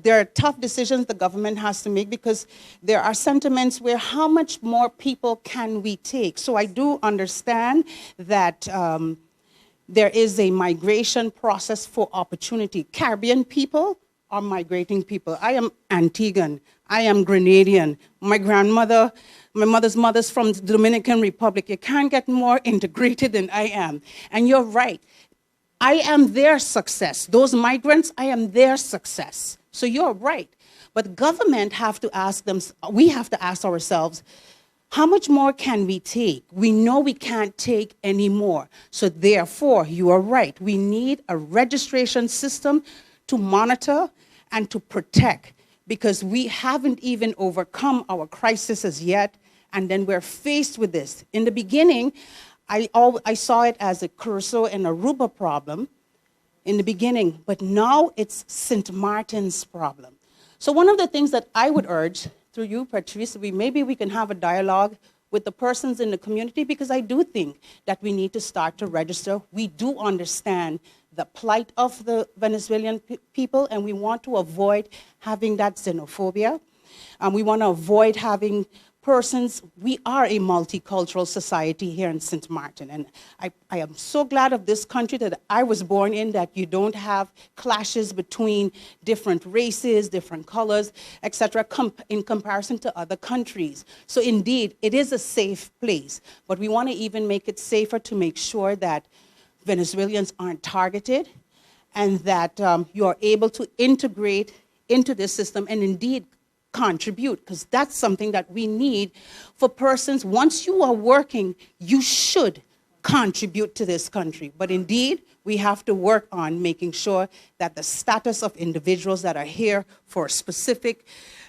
there are tough decisions the government has to make because there are sentiments where how much more people can we take? So I do understand that there is a migration process for opportunity. Caribbean people are migrating people. I am Antiguan. I am Grenadian. My mother's mother's from the Dominican Republic. You can't get more integrated than I am. And you're right. I am their success. Those migrants, I am their success. So you're right. But government have to ask them, we have to ask ourselves, how much more can we take? We know we can't take any more. So therefore, you are right. We need a registration system to monitor and to protect because we haven't even overcome our crisis as yet. And then we're faced with this. In the beginning, I saw it as a Curacao and Aruba problem in the beginning, but now it's St. Martin's problem. So one of the things that I would urge through you, Patrice, maybe we can have a dialogue with the persons in the community because I do think that we need to start to register. We do understand the plight of the Venezuelan people and we want to avoid having that xenophobia. We want to avoid having persons. We are a multicultural society here in St. Martin. And I am so glad of this country that I was born in, that you don't have clashes between different races, different colors, etc., in comparison to other countries. So indeed, it is a safe place. But we want to even make it safer to make sure that Venezuelans aren't targeted and that you are able to integrate into this system and indeed contribute, because that's something that we need for persons. Once you are working, you should contribute to this country. But indeed, we have to work on making sure that the status of individuals that are here for specific,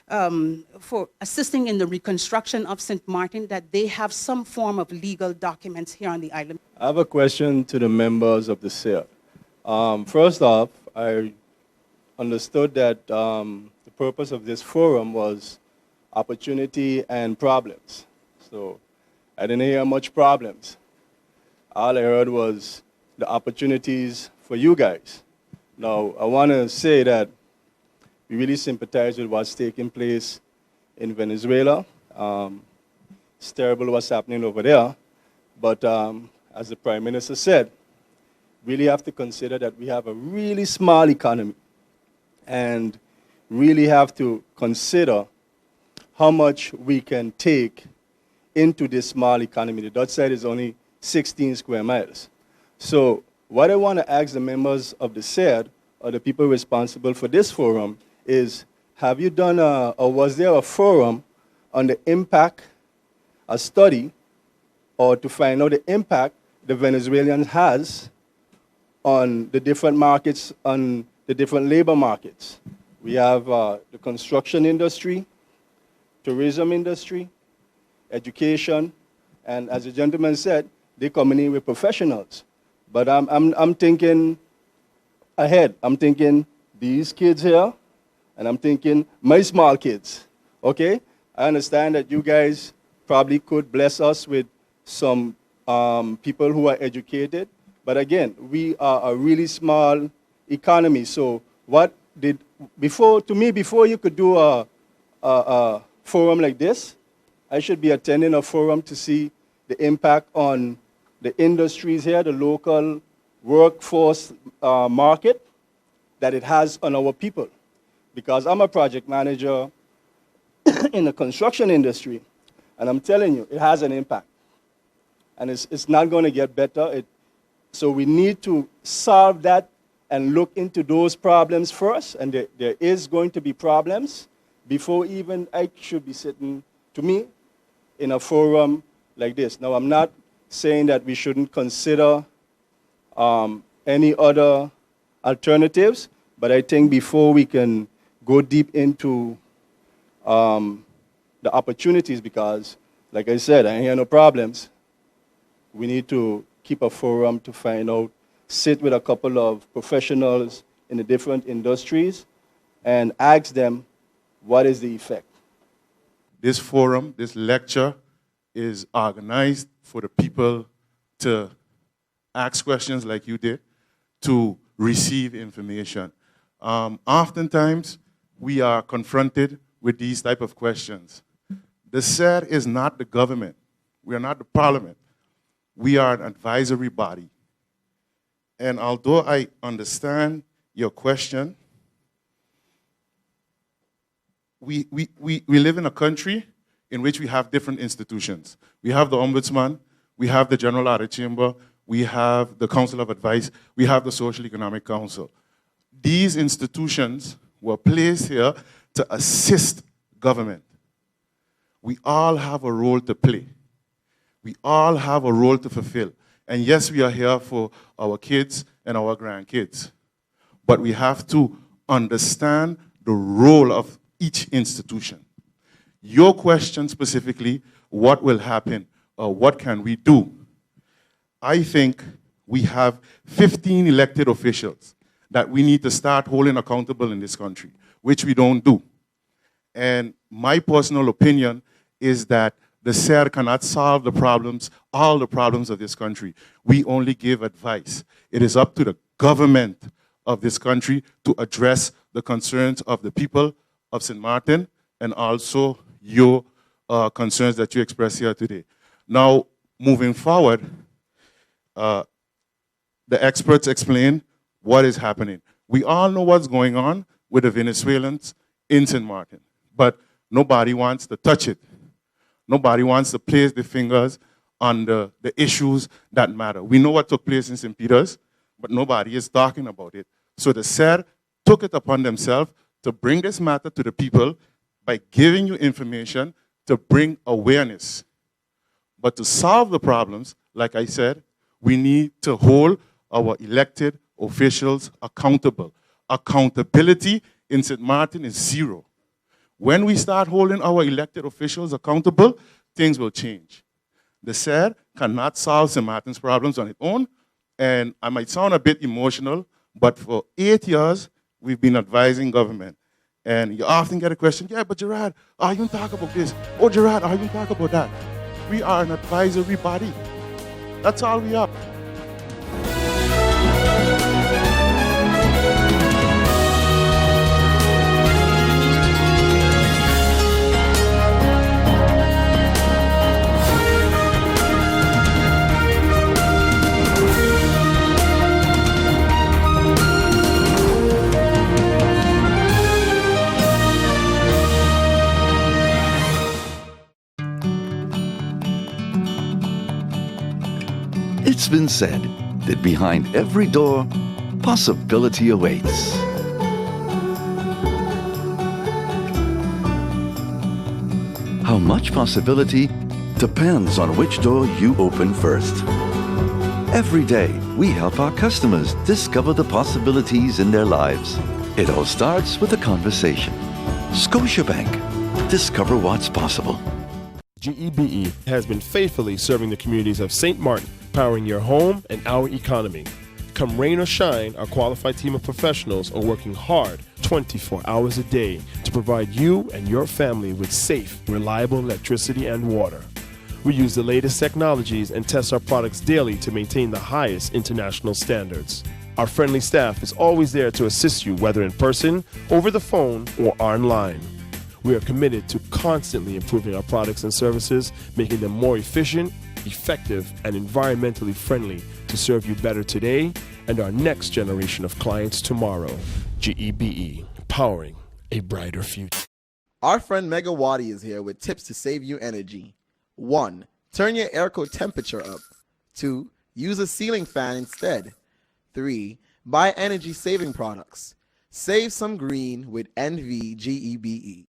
for assisting in the reconstruction of St. Martin, that they have some form of legal documents here on the island. I have a question to the members of the SER. First off, I understood that the purpose of this forum was opportunity and problems. So I didn't hear much problems. All I heard was the opportunities for you guys. Now, I want to say that we really sympathize with what's taking place in Venezuela. It's terrible what's happening over there. But as the Prime Minister said, we really have to consider that we have a really small economy and really have to consider how much we can take into this small economy. The Dutch side is only 16 square miles. So what I want to ask the members of the SED, or the people responsible for this forum, is have you done or was there a forum on the impact, a study, or to find out the impact the Venezuelan has on the different markets, on the different labor markets? We have the construction industry, tourism industry, education, and as the gentleman said, they're coming in with professionals. But I'm thinking ahead. I'm thinking these kids here, and I'm thinking my small kids, okay? I understand that you guys probably could bless us with some people who are educated, but again, we are a really small economy, so what did, before you could do a forum like this, I should be attending a forum to see the impact on the industries here, the local workforce market that it has on our people. Because I'm a project manager in the construction industry, and I'm telling you, it has an impact. And it's not going to get better. So we need to solve that and look into those problems first, and there is going to be problems before even I should be sitting, to me, in a forum like this. Now, I'm not saying that we shouldn't consider any other alternatives, but I think before we can go deep into the opportunities, because, like I said, I ain't hear no problems, we need to keep a forum to find out, sit with a couple of professionals in the different industries and ask them what is the effect. This forum, this lecture is organized for the people to ask questions like you did, to receive information. Oftentimes, we are confronted with these type of questions. The SER is not the government. We are not the parliament. We are an advisory body. And although I understand your question, we live in a country in which we have different institutions. We have the Ombudsman, we have the General Audit Chamber, we have the Council of Advice, we have the Social Economic Council. These institutions were placed here to assist government. We all have a role to play. We all have a role to fulfill. And yes, we are here for our kids and our grandkids. But we have to understand the role of each institution. Your question specifically, what will happen, or what can we do? I think we have 15 elected officials that we need to start holding accountable in this country, which we don't do. And my personal opinion is that the SER cannot solve the problems, all the problems of this country. We only give advice. It is up to the government of this country to address the concerns of the people of St. Martin and also your concerns that you express here today. Now, moving forward, the experts explain what is happening. We all know what's going on with the Venezuelans in St. Martin, but nobody wants to touch it. Nobody wants to place their fingers on the issues that matter. We know what took place in St. Peter's, but nobody is talking about it. So the SER took it upon themselves to bring this matter to the people by giving you information to bring awareness. But to solve the problems, like I said, we need to hold our elected officials accountable. Accountability in St. Martin is zero. When we start holding our elected officials accountable, things will change. The SER cannot solve St. Martin's problems on its own, and I might sound a bit emotional, but for 8 years, we've been advising government. And you often get a question, yeah, but Gerard, are you talk about this? Oh, Gerard, are you talk about that? We are an advisory body. That's all we are. It's been said that behind every door, possibility awaits. How much possibility depends on which door you open first. Every day, we help our customers discover the possibilities in their lives. It all starts with a conversation. Scotiabank. Discover what's possible. GEBE has been faithfully serving the communities of St. Martin, powering your home and our economy. Come rain or shine, our qualified team of professionals are working hard 24 hours a day to provide you and your family with safe, reliable electricity and water. We use the latest technologies and test our products daily to maintain the highest international standards. Our friendly staff is always there to assist you, whether in person, over the phone, or online. We are committed to constantly improving our products and services, making them more efficient, effective, and environmentally friendly to serve you better today and our next generation of clients tomorrow. GEBE, powering a brighter future. Our friend Megawati is here with tips to save you energy. 1. Turn your airco temperature up. 2. Use a ceiling fan instead. 3. Buy energy-saving products. Save some green with NVGEBE.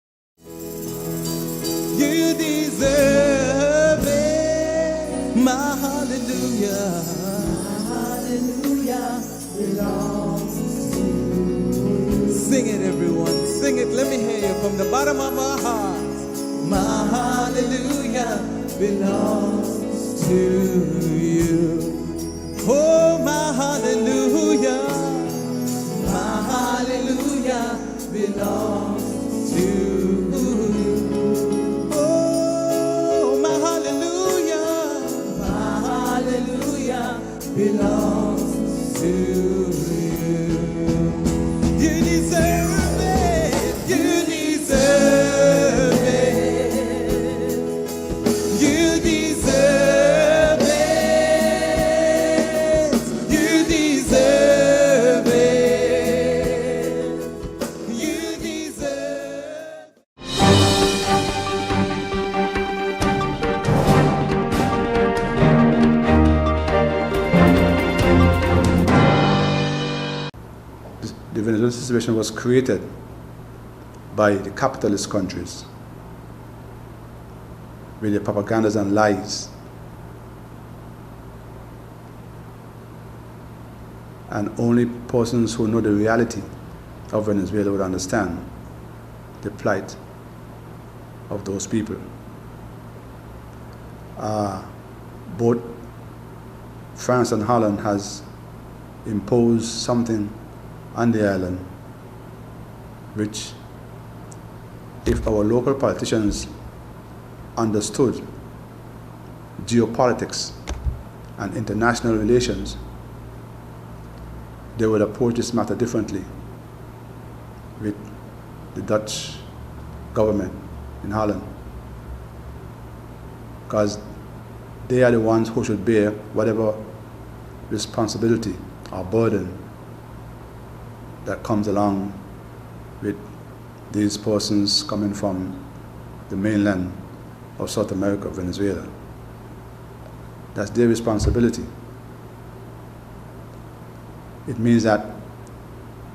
You deserve it, my hallelujah. My hallelujah belongs to you. Sing it, everyone. Sing it. Let me hear you from the bottom of our hearts. My hallelujah belongs to you. Oh, my hallelujah. My hallelujah belongs to you. Belongs to you. You Venezuelan situation was created by the capitalist countries with their propagandas and lies. And only persons who know the reality of Venezuela would understand the plight of those people. Both France and Holland has imposed something on the island which, if our local politicians understood geopolitics and international relations, they would approach this matter differently with the Dutch government in Holland, because they are the ones who should bear whatever responsibility or burden that comes along with these persons coming from the mainland of South America, Venezuela. That's their responsibility. It means that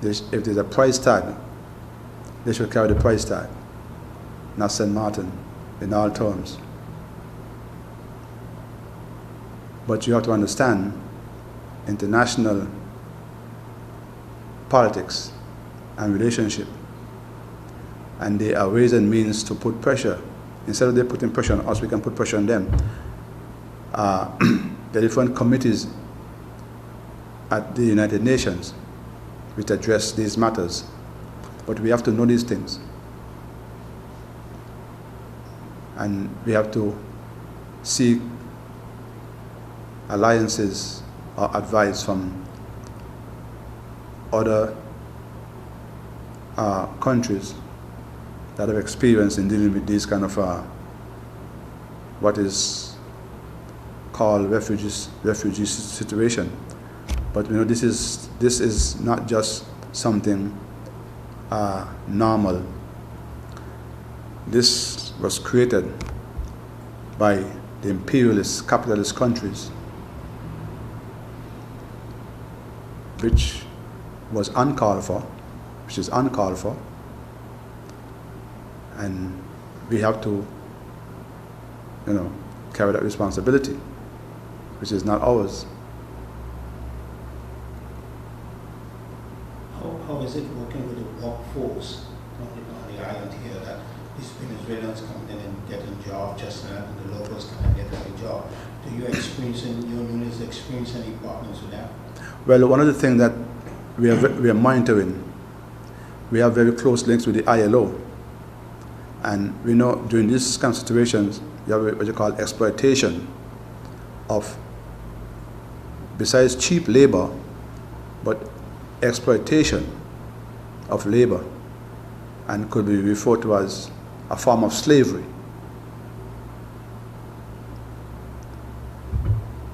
if there's a price tag, they should carry the price tag, not St. Martin in all terms. But you have to understand international politics and relationship, and there are ways and means to put pressure. Instead of they putting pressure on us, we can put pressure on them. There are different committees at the United Nations which address these matters, but we have to know these things, and we have to seek alliances or advice from other countries that have experience in dealing with these kind of what is called refugee situation. But you know, this is not just something normal. This was created by the imperialist capitalist countries, which is uncalled for, and we have to, carry that responsibility, which is not ours. How is it working with the workforce on the island here, that these Venezuelans coming in and getting jobs just now, and the locals come and get a job? Do you experience, your units experience any problems with that? Well, one of the things that we are monitoring, we have very close links with the ILO, and we know during these kind of situations, you have what you call exploitation of, besides cheap labor, but exploitation of labor, and could be referred to as a form of slavery.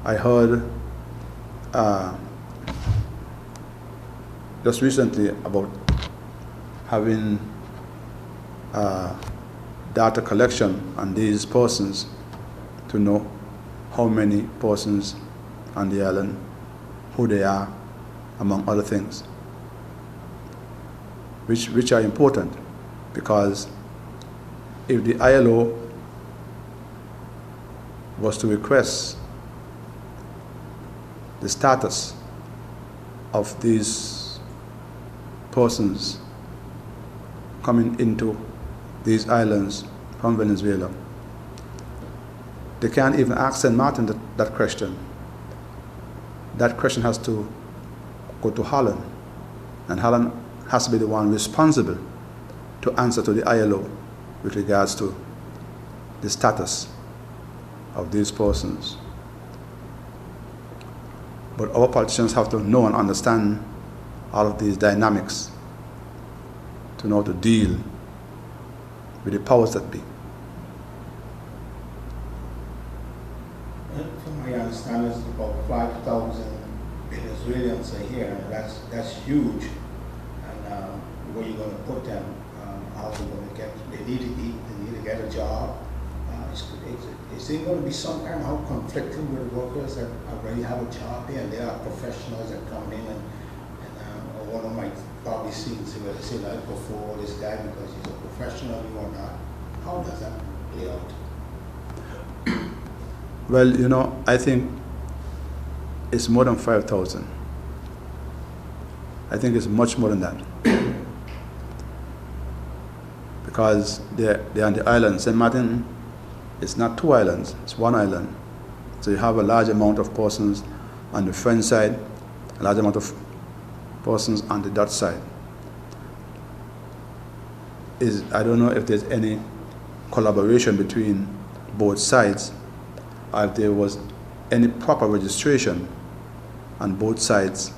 I heard just recently about having data collection on these persons to know how many persons on the island, who they are, among other things, which are important, because if the ILO was to request the status of these persons coming into these islands from Venezuela, they can't even ask St. Martin that question. That question has to go to Holland, and Holland has to be the one responsible to answer to the ILO with regards to the status of these persons. But our politicians have to know and understand all of these dynamics to know how to deal with the powers that be. From my understanding, it's about 5,000 Venezuelans are here, and that's huge. And where you're going to put them, how they're going to get, they need to eat, they need to get a job. Is there going to be some kind of conflicting with workers that already have a job here, and they are professionals that come in, and one of my probably seen it before this guy because he's a professional, you or not. How does that play out? Well, you know, I think it's more than 5,000. I think it's much more than that. Because they're on the island. St. Martin, it's not two islands, it's one island. So you have a large amount of persons on the French side, a large amount of persons on the Dutch side. I don't know if there's any collaboration between both sides, or if there was any proper registration on both sides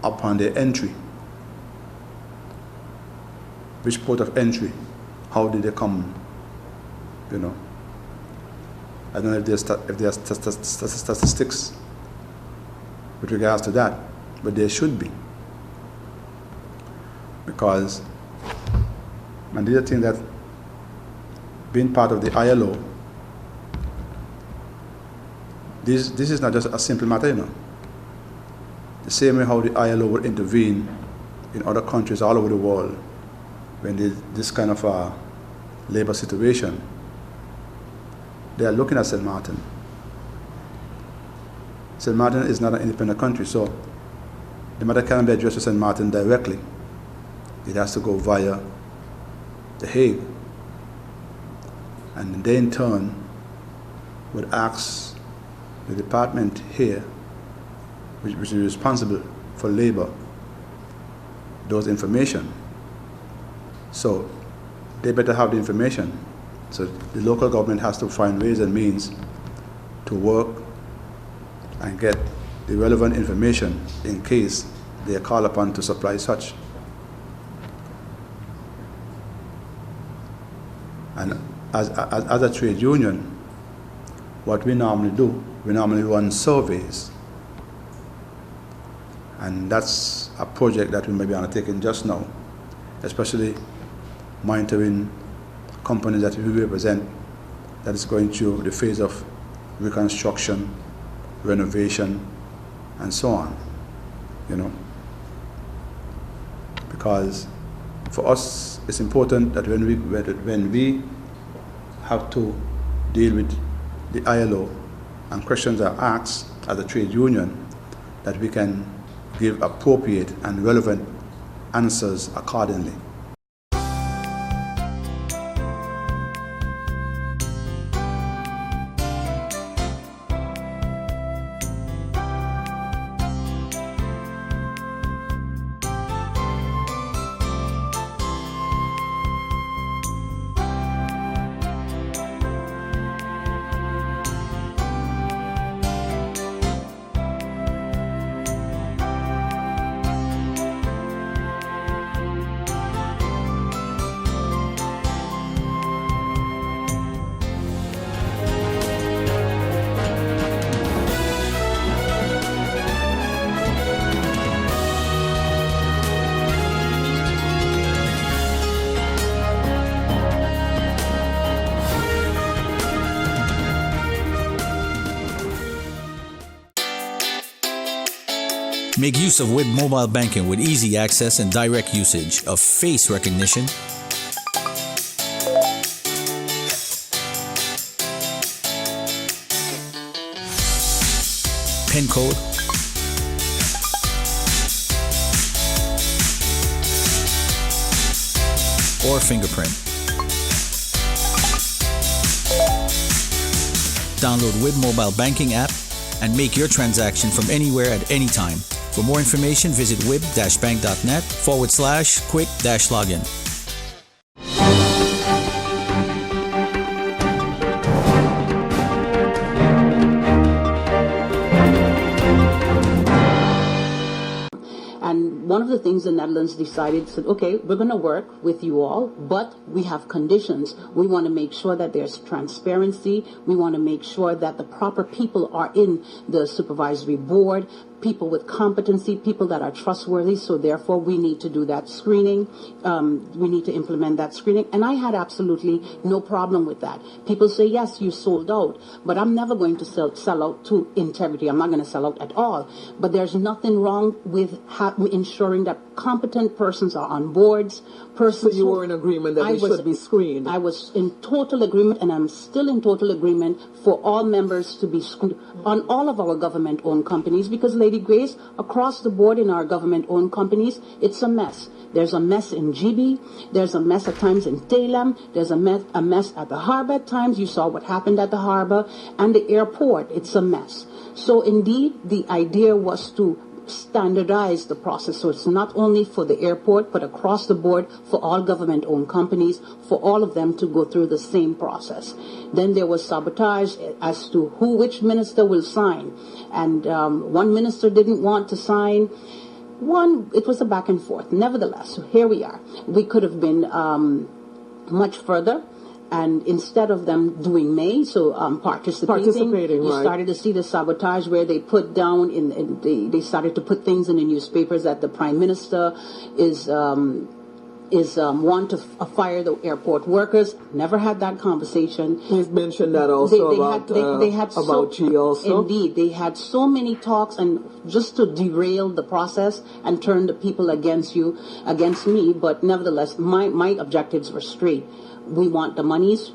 upon their entry. Which port of entry? How did they come? You know, I don't know if there's statistics with regards to that, but there should be. Because, and the other thing that being part of the ILO, this is not just a simple matter, you know. The same way how the ILO would intervene in other countries all over the world when there's this kind of a labor situation, they are looking at St. Martin. St. Martin is not an independent country, so the matter cannot be addressed to St. Martin directly. It has to go via The Hague. And they in turn would ask the department here, which is responsible for labor, those information. So they better have the information. So the local government has to find ways and means to work and get the relevant information in case they are called upon to supply such. And as a trade union, what we normally do, we normally run surveys. And that's a project that we may be undertaking just now, especially monitoring companies that we represent that is going through the phase of reconstruction, renovation, and so on, you know. Because for us, it's important that when we have to deal with the ILO and questions are asked as a trade union, that we can give appropriate and relevant answers accordingly. Make use of WIB mobile banking with easy access and direct usage of face recognition, PIN code, or fingerprint. Download WIB mobile banking app and make your transaction from anywhere at any time. For more information, visit wib-bank.net/quick-login. And one of the things the Netherlands decided, said, okay, we're going to work with you all, but we have conditions. We want to make sure that there's transparency. We want to make sure that the proper people are in the supervisory board. people with competency, people that are trustworthy. So therefore, we need to do that screening. We need to implement that screening. And I had absolutely no problem with that. People say, yes, you sold out, but I'm never going to sell out to integrity. I'm not going to sell out at all. But there's nothing wrong with ensuring that competent persons are on boards. So you were in agreement that they should be screened? I was in total agreement, and I'm still in total agreement for all members to be screened on all of our government-owned companies, because, Lady Grace, across the board in our government-owned companies, it's a mess. There's a mess in GB. There's a mess at times in Salem. There's a mess at the harbor at times. You saw what happened at the harbor. And the airport, it's a mess. So indeed, the idea was to standardize the process. So it's not only for the airport, but across the board for all government-owned companies, for all of them to go through the same process. Then there was sabotage as to which minister will sign. And one minister didn't want to sign. It was a back and forth. Nevertheless, here we are. We could have been much further. And instead of them doing May, so participating, you started to see the sabotage where they put down they started to put things in the newspapers that the Prime Minister is want to fire the airport workers. Never had that conversation. He's mentioned that also about G also. Indeed, they had so many talks and just to derail the process and turn the people against me. But nevertheless, my objectives were straight. We want the monies.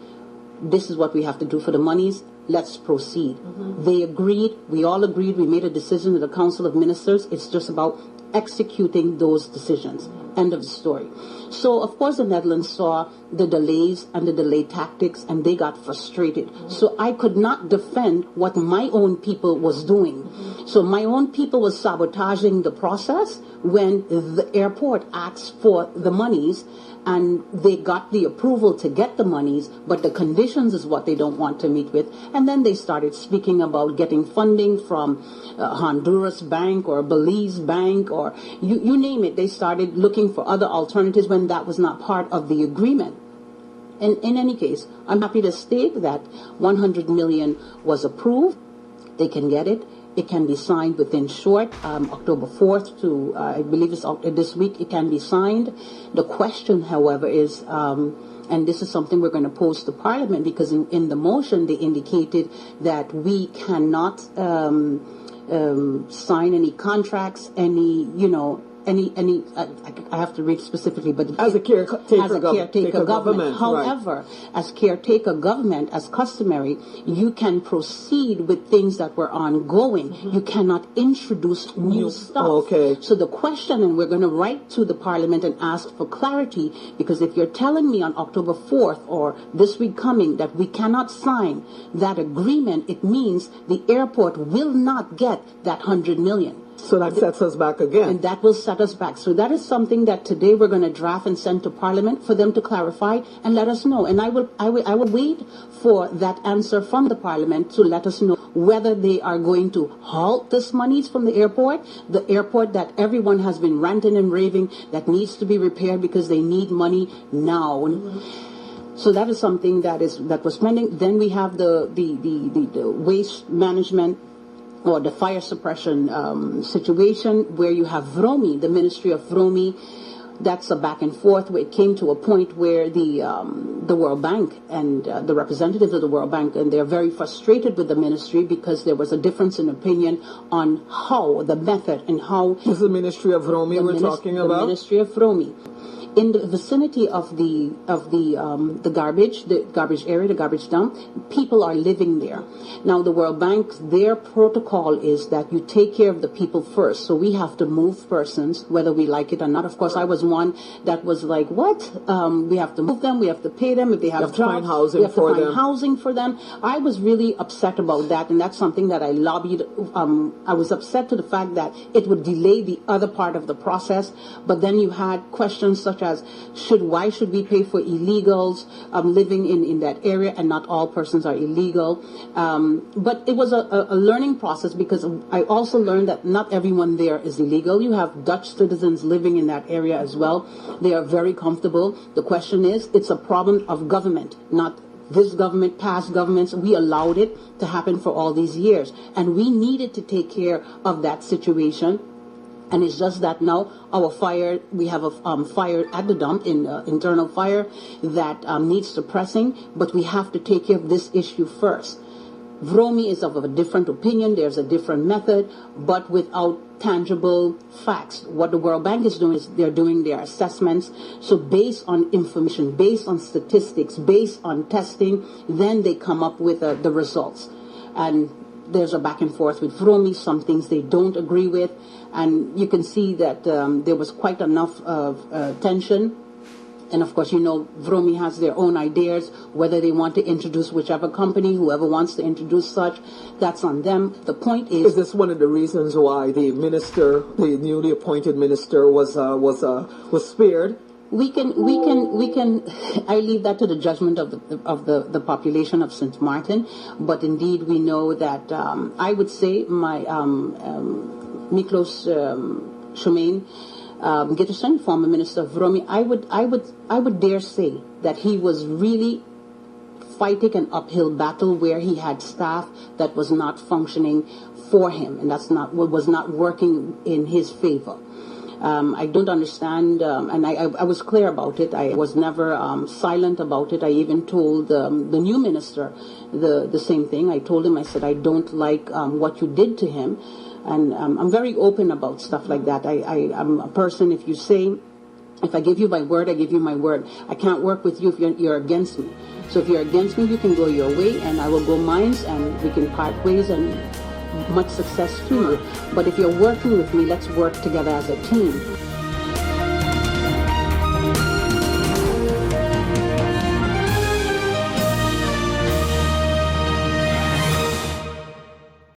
This is what we have to do for the monies. Let's proceed. They agreed. We all agreed. We made a decision at the Council of Ministers. It's just about executing those decisions. End of the story. So, of course, the Netherlands saw the delays and the delay tactics, and they got frustrated. So I could not defend what my own people was doing. So my own people was sabotaging the process when the airport asked for the monies, and they got the approval to get the monies, but the conditions is what they don't want to meet with. And then they started speaking about getting funding from Honduras Bank or Belize Bank or you name it. They started looking for other alternatives when that was not part of the agreement. And in any case, I'm happy to state that 100 million was approved. They can get it. It can be signed within short, October 4th to, I believe it's this week, it can be signed. The question, however, is, and this is something we're going to pose to Parliament, because in the motion they indicated that we cannot sign any contracts, I have to read specifically, but as a caretaker government. However, as caretaker government, as customary, you can proceed with things that were ongoing. You cannot introduce new stuff. Okay. So the question, and we're going to write to the Parliament and ask for clarity, because if you're telling me on October 4th or this week coming that we cannot sign that agreement, it means the airport will not get that 100 million. So that sets us back again. And that will set us back. So that is something that today we're going to draft and send to Parliament for them to clarify and let us know. And I will wait for that answer from the Parliament to let us know whether they are going to halt this monies from the airport that everyone has been ranting and raving that needs to be repaired because they need money now. So that is something that was pending. Then we have the waste management or the fire suppression situation where you have VROMI, the Ministry of VROMI. That's a back and forth where it came to a point where the World Bank and the representatives of the World Bank, and they're very frustrated with the ministry because there was a difference in opinion on how, the method and how. This is the Ministry of VROMI we're talking about? The Ministry of VROMI. In the vicinity of the garbage area, the garbage dump, people are living there. Now, the World Bank, their protocol is that you take care of the people first. So we have to move persons, whether we like it or not. Of course, I was one that was like, what? We have to move them. We have to pay them. If they have jobs, find housing we have to find housing for them. I was really upset about that, and that's something that I lobbied. I was upset to the fact that it would delay the other part of the process. But then you had questions such as, why should we pay for illegals living in that area, and not all persons are illegal. But it was a learning process, because I also learned that not everyone there is illegal. You have Dutch citizens living in that area as well. They are very comfortable. The question is, it's a problem of government, not This government, past governments, we allowed it to happen for all these years. And we needed to take care of that situation. And it's just that now our fire, we have a fire at the dump, internal fire, that needs suppressing, but we have to take care of this issue first. Vromi is of a different opinion, there's a different method, but without tangible facts. What the World Bank is doing is they're doing their assessments. So based on information, based on statistics, based on testing, then they come up with the results. And there's a back and forth with Vromi, some things they don't agree with, and you can see that there was quite enough of tension. And of course, you know, Vromi has their own ideas, whether they want to introduce whichever company, whoever wants to introduce such, that's on them. The point is... Is this one of the reasons why the minister, the newly appointed minister, was spared? We can. I leave that to the judgment of the population of St. Martin. But indeed, we know that I would say my Miklos Shumain, Gitterson, former minister of Vromi, I would dare say that he was really fighting an uphill battle where he had staff that was not functioning for him, and was not working in his favor. I don't understand, and I was clear about it. I was never silent about it. I even told the new minister the same thing. I told him, I said, I don't like what you did to him. And I'm very open about stuff like that. I'm a person, if I give you my word, I give you my word. I can't work with you if you're against me. So if you're against me, you can go your way, and I will go mine, and we can part ways, and much success to you. But if you're working with me, let's work together as a team.